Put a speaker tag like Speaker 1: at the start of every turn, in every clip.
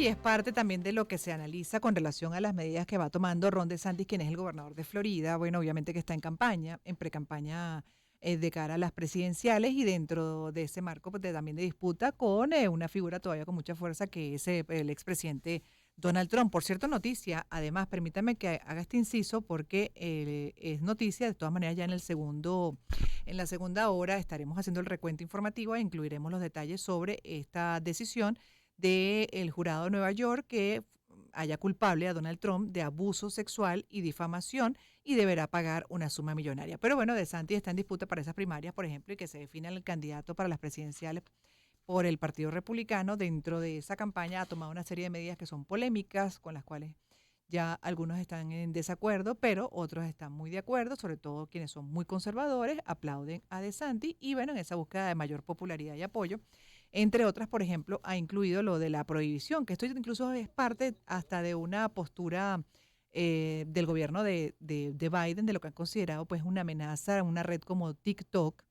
Speaker 1: Y es parte también de lo que se analiza con relación a las medidas que va tomando Ron DeSantis, quien es el gobernador de Florida. Bueno, obviamente que está en campaña, en precampaña de cara a las presidenciales y dentro de ese marco pues, también de disputa con una figura todavía con mucha fuerza que es el expresidente Donald Trump. Por cierto, noticia, además, permítame que haga este inciso porque es noticia, de todas maneras ya en la segunda hora estaremos haciendo el recuento informativo e incluiremos los detalles sobre esta decisión del jurado de Nueva York que haya culpable a Donald Trump de abuso sexual y difamación y deberá pagar una suma millonaria. Pero bueno, DeSantis está en disputa para esas primarias, por ejemplo, y que se defina el candidato para las presidenciales por el Partido Republicano. Dentro de esa campaña ha tomado una serie de medidas que son polémicas, con las cuales ya algunos están en desacuerdo, pero otros están muy de acuerdo, sobre todo quienes son muy conservadores, aplauden a DeSantis y bueno, en esa búsqueda de mayor popularidad y apoyo, entre otras, por ejemplo, ha incluido lo de la prohibición, que esto incluso es parte hasta de una postura del gobierno de Biden, de lo que han considerado pues una amenaza a una red como TikTok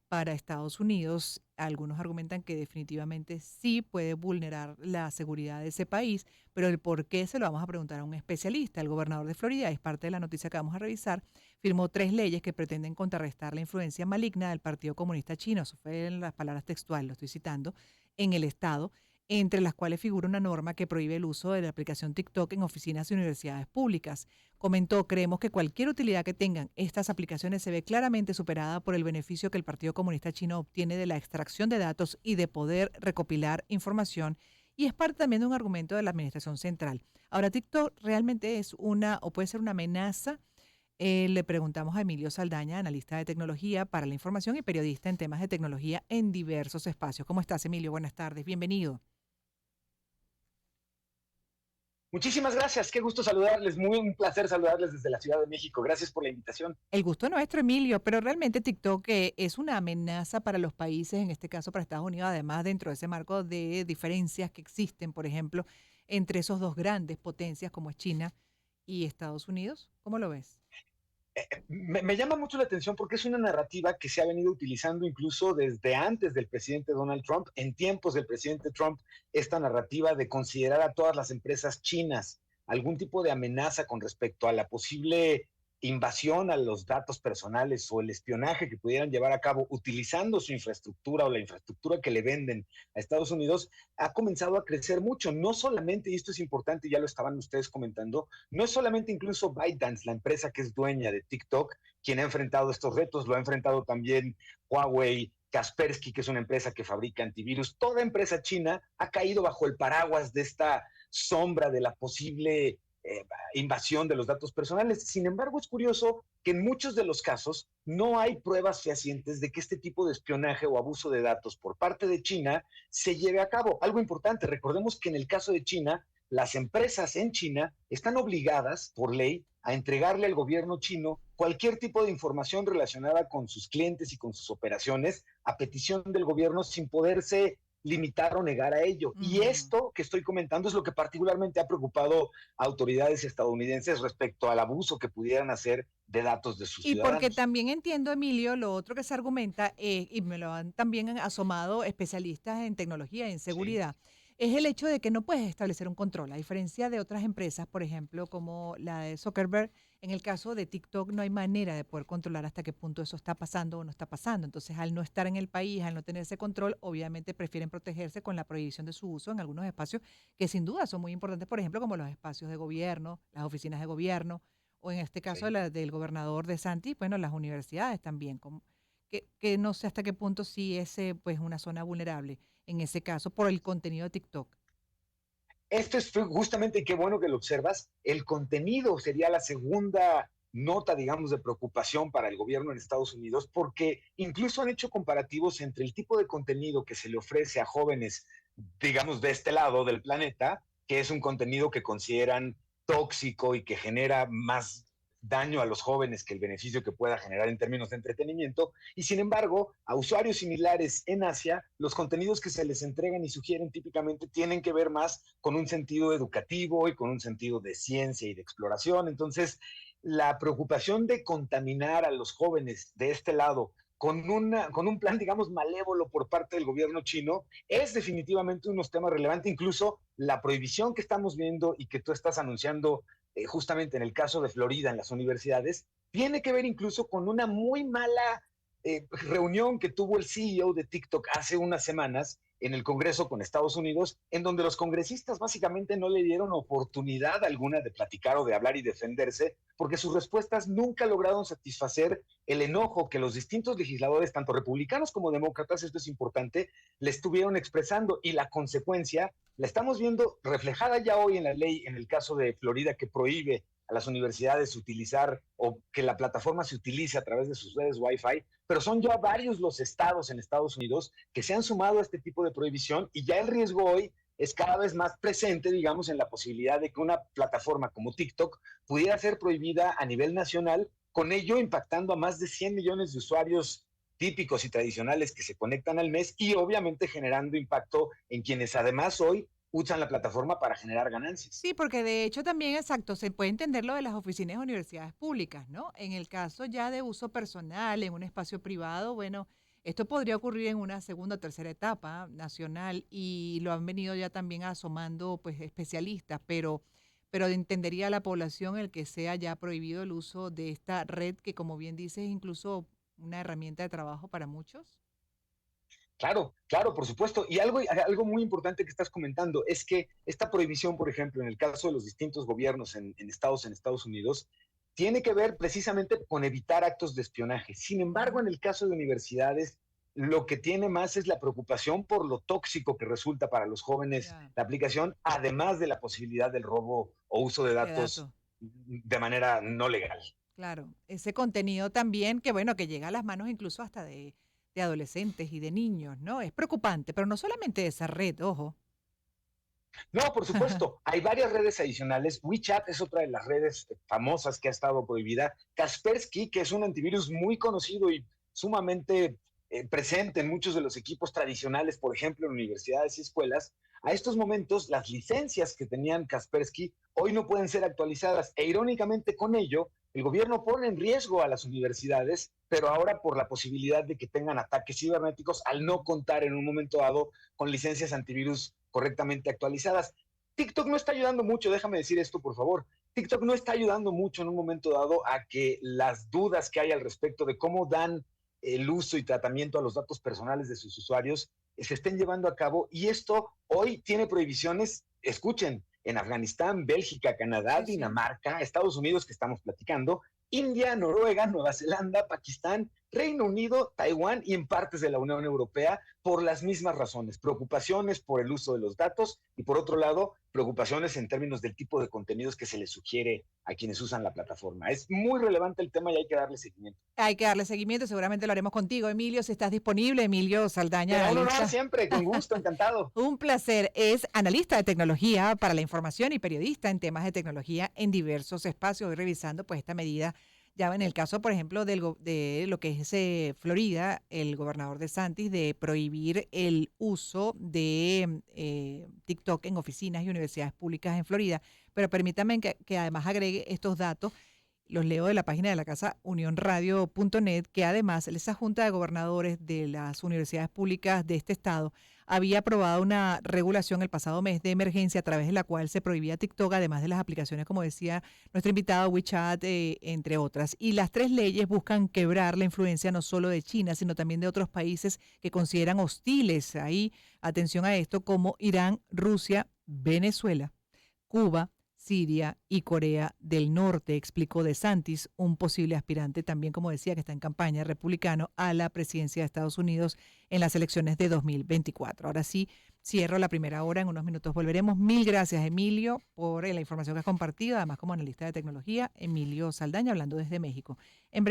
Speaker 1: para Estados Unidos. Algunos argumentan que definitivamente sí puede vulnerar la seguridad de ese país, pero el por qué se lo vamos a preguntar a un especialista. El gobernador de Florida, es parte de la noticia que vamos a revisar, firmó 3 leyes que pretenden contrarrestar la influencia maligna del Partido Comunista Chino. Eso fue en las palabras textuales, lo estoy citando, en el estado, entre las cuales figura una norma que prohíbe el uso de la aplicación TikTok en oficinas y universidades públicas. Comentó, creemos que cualquier utilidad que tengan estas aplicaciones se ve claramente superada por el beneficio que el Partido Comunista Chino obtiene de la extracción de datos y de poder recopilar información y es parte también de un argumento de la administración central. Ahora, TikTok realmente es una o puede ser una amenaza. Le preguntamos a Emilio Saldaña, analista de tecnología para la información y periodista en temas de tecnología en diversos espacios. ¿Cómo estás, Emilio? Buenas tardes, bienvenido.
Speaker 2: Muchísimas gracias, qué gusto saludarles, muy un placer saludarles desde la Ciudad de México. Gracias por la invitación.
Speaker 1: El gusto nuestro, Emilio, pero realmente TikTok es una amenaza para los países, en este caso para Estados Unidos, además dentro de ese marco de diferencias que existen, por ejemplo, entre esos dos grandes potencias como es China y Estados Unidos. ¿Cómo lo ves?
Speaker 2: Me llama mucho la atención porque es una narrativa que se ha venido utilizando incluso desde antes del presidente Donald Trump. En tiempos del presidente Trump, esta narrativa de considerar a todas las empresas chinas algún tipo de amenaza con respecto a la posible invasión a los datos personales o el espionaje que pudieran llevar a cabo utilizando su infraestructura o la infraestructura que le venden a Estados Unidos, ha comenzado a crecer mucho. No solamente, y esto es importante, ya lo estaban ustedes comentando, no es solamente incluso ByteDance, la empresa que es dueña de TikTok, quien ha enfrentado estos retos, lo ha enfrentado también Huawei, Kaspersky, que es una empresa que fabrica antivirus. Toda empresa china ha caído bajo el paraguas de esta sombra de la posible invasión de los datos personales. Sin embargo, es curioso que en muchos de los casos no hay pruebas fehacientes de que este tipo de espionaje o abuso de datos por parte de China se lleve a cabo. Algo importante, recordemos que en el caso de China, las empresas en China están obligadas por ley a entregarle al gobierno chino cualquier tipo de información relacionada con sus clientes y con sus operaciones a petición del gobierno sin poderse limitar o negar a ello. Y
Speaker 1: Ujú.
Speaker 2: esto que estoy comentando es lo que particularmente ha preocupado a autoridades estadounidenses respecto al abuso que pudieran hacer de datos de sus
Speaker 1: Y porque
Speaker 2: ciudadanos.
Speaker 1: también entiendo, Emilio, lo otro que se argumenta, y me lo han también asomado especialistas en tecnología y en
Speaker 2: Sí.
Speaker 1: seguridad, es el hecho de que no puedes establecer un control. A diferencia de otras empresas, por ejemplo, como la de Zuckerberg, en el caso de TikTok no hay manera de poder controlar hasta qué punto eso está pasando o no está pasando. Entonces, al no estar en el país, al no tener ese control, obviamente prefieren protegerse con la prohibición de su uso en algunos espacios que sin duda son muy importantes, por ejemplo, como los espacios de gobierno, las oficinas de gobierno o en este caso
Speaker 2: Sí.
Speaker 1: del gobernador de Santi, bueno, las universidades también, que no sé hasta qué punto sí es pues una zona vulnerable en ese caso por el contenido de TikTok.
Speaker 2: Esto es justamente, qué bueno que lo observas, el contenido sería la segunda nota, digamos, de preocupación para el gobierno en Estados Unidos, porque incluso han hecho comparativos entre el tipo de contenido que se le ofrece a jóvenes, digamos, de este lado del planeta, que es un contenido que consideran tóxico y que genera más daño a los jóvenes que el beneficio que pueda generar en términos de entretenimiento. Y sin embargo, a usuarios similares en Asia, los contenidos que se les entregan y sugieren típicamente tienen que ver más con un sentido educativo y con un sentido de ciencia y de exploración. Entonces, la preocupación de contaminar a los jóvenes de este lado con un plan, digamos, malévolo por parte del gobierno chino, es definitivamente unos temas relevantes, incluso la prohibición que estamos viendo y que tú estás anunciando justamente en el caso de Florida en las universidades, tiene que ver incluso con una muy mala reunión que tuvo el CEO de TikTok hace unas semanas en el Congreso con Estados Unidos, en donde los congresistas básicamente no le dieron oportunidad alguna de platicar o de hablar y defenderse, porque sus respuestas nunca lograron satisfacer el enojo que los distintos legisladores, tanto republicanos como demócratas, esto es importante, le estuvieron expresando, y la consecuencia la estamos viendo reflejada ya hoy en la ley, en el caso de Florida, que prohíbe a las universidades utilizar o que la plataforma se utilice a través de sus redes Wi-Fi, pero son ya varios los estados en Estados Unidos que se han sumado a este tipo de prohibición, y ya el riesgo hoy es cada vez más presente, digamos, en la posibilidad de que una plataforma como TikTok pudiera ser prohibida a nivel nacional, con ello impactando a más de 100 millones de usuarios típicos y tradicionales que se conectan al mes, y obviamente generando impacto en quienes además hoy usan la plataforma para generar ganancias.
Speaker 1: Sí, porque de hecho también, exacto, se puede entender lo de las oficinas de universidades públicas, ¿no? En el caso ya de uso personal, en un espacio privado, bueno, esto podría ocurrir en una segunda o tercera etapa nacional y lo han venido ya también asomando pues especialistas, pero entendería la población el que sea ya prohibido el uso de esta red que, como bien dices, es incluso una herramienta de trabajo para muchos.
Speaker 2: Claro, claro, por supuesto. Y algo muy importante que estás comentando es que esta prohibición, por ejemplo, en el caso de los distintos gobiernos en Estados Unidos, tiene que ver precisamente con evitar actos de espionaje. Sin embargo,
Speaker 1: Ujú.
Speaker 2: en el caso de universidades, lo que tiene más es la preocupación por lo tóxico que resulta para los jóvenes
Speaker 1: Ya,
Speaker 2: la aplicación, además de la posibilidad del robo o uso de
Speaker 1: de
Speaker 2: datos
Speaker 1: datos.
Speaker 2: de manera no legal.
Speaker 1: Claro, ese contenido también que, bueno, que llega a las manos incluso hasta de adolescentes y de niños, ¿no? Es preocupante, pero no solamente esa red, ojo.
Speaker 2: No, por supuesto, hay varias redes adicionales. WeChat es otra de las redes famosas que ha estado prohibida. Kaspersky, que es un antivirus muy conocido y sumamente presente en muchos de los equipos tradicionales, por ejemplo, en universidades y escuelas. A estos momentos, las licencias que tenían Kaspersky hoy no pueden ser actualizadas, e irónicamente con ello, el gobierno pone en riesgo a las universidades, pero ahora por la posibilidad de que tengan ataques cibernéticos al no contar en un momento dado con licencias antivirus correctamente actualizadas. TikTok no está ayudando mucho, déjame decir esto, por favor. TikTok no está ayudando mucho en un momento dado a que las dudas que hay al respecto de cómo dan el uso y tratamiento a los datos personales de sus usuarios se estén llevando a cabo. Y esto hoy tiene prohibiciones, escuchen, en Afganistán, Bélgica, Canadá,
Speaker 1: Sí, sí.
Speaker 2: Dinamarca, Estados Unidos, que estamos platicando, India, Noruega, Nueva Zelanda, Pakistán, Reino Unido, Taiwán y en partes de la Unión Europea, por las mismas razones, preocupaciones por el uso de los datos y, por otro lado, preocupaciones en términos del tipo de contenidos que se les sugiere a quienes usan la plataforma. Es muy relevante el tema y hay que darle seguimiento.
Speaker 1: Hay que darle seguimiento, seguramente lo haremos contigo, Emilio, si estás disponible. Emilio Saldaña,
Speaker 2: Será un honor
Speaker 1: analista.
Speaker 2: siempre, con gusto, encantado.
Speaker 1: Un placer. Es analista de tecnología para la información y periodista en temas de tecnología en diversos espacios. Hoy revisando pues esta medida. Ya en el caso, por ejemplo, de lo que es Florida, el gobernador de Santis de prohibir el uso de TikTok en oficinas y universidades públicas en Florida. Pero permítame que además agregue estos datos, los leo de la página de la casa unionradio.net, que además esa Junta de Gobernadores de las universidades públicas de este estado había aprobado una regulación el pasado mes de emergencia a través de la cual se prohibía TikTok, además de las aplicaciones, como decía nuestro invitado, WeChat, entre otras. Y las tres leyes buscan quebrar la influencia no solo de China, sino también de otros países que consideran hostiles ahí, atención a esto, como Irán, Rusia, Venezuela, Cuba, Siria y Corea del Norte, explicó DeSantis, un posible aspirante también, como decía, que está en campaña republicano a la presidencia de Estados Unidos en las elecciones de 2024. Ahora sí, cierro la primera hora, en unos minutos volveremos. Mil gracias, Emilio, por la información que has compartido, además como analista de tecnología, Emilio Saldaña, hablando desde México. En